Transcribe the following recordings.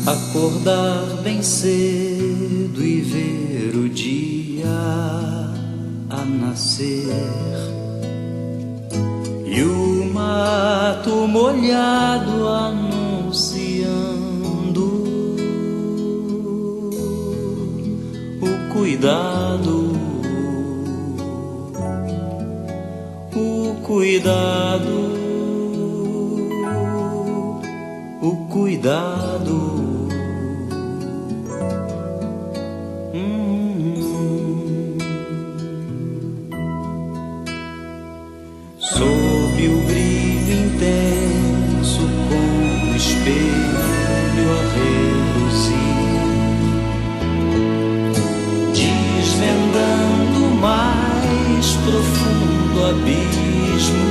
Acordar bem cedo e ver o dia a nascer, e o mato molhado anunciando o cuidado, o cuidado, o cuidado. Sob o brilho intenso, como espelho a reluzir, desvendando o mais profundo abismo,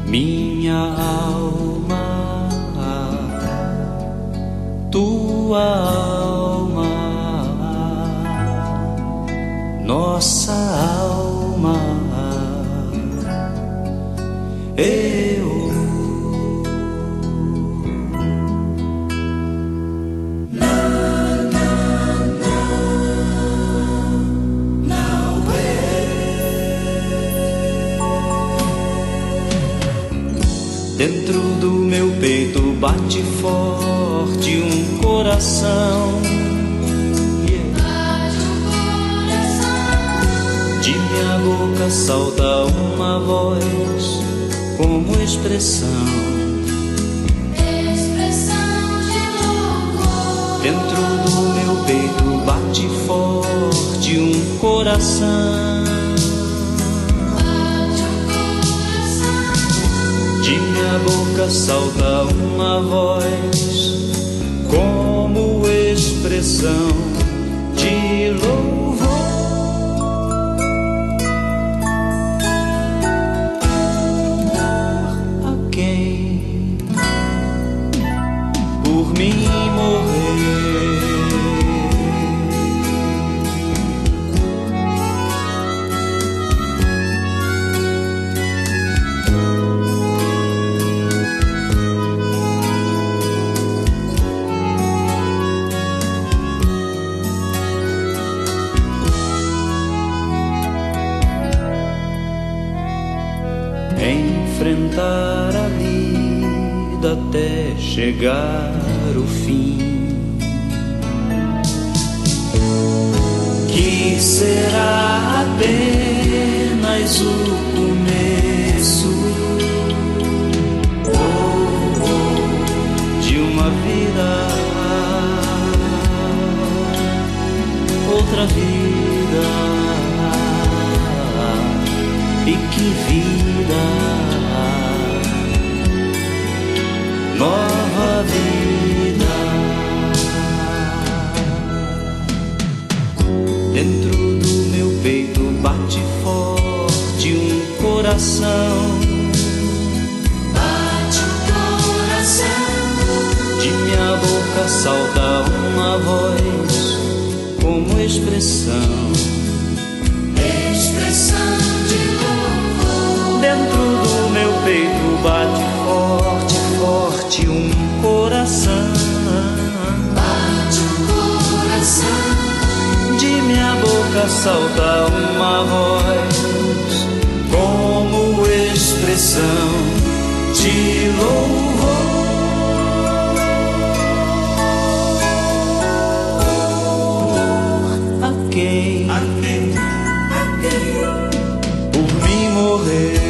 minha alma, tua alma, nossa alma, eu. Dentro do meu peito bate forte um coração. De minha boca salta uma voz como expressão de louvor. Dentro do meu peito bate forte um coração. De minha boca salta uma voz como expressão de louvor. A quem por mim morrer. Enfrentar a vida até chegar o fim, que será apenas o começo de uma vida, outra vida. E que vida, nova vida. Dentro do meu peito bate forte um coração. Bate o coração. De minha boca salta uma voz como expressão de louvor. Dentro do meu peito bate forte, forte um coração. Bate o coração. De minha boca salta uma voz como expressão de louvor. A quem por mim morrer.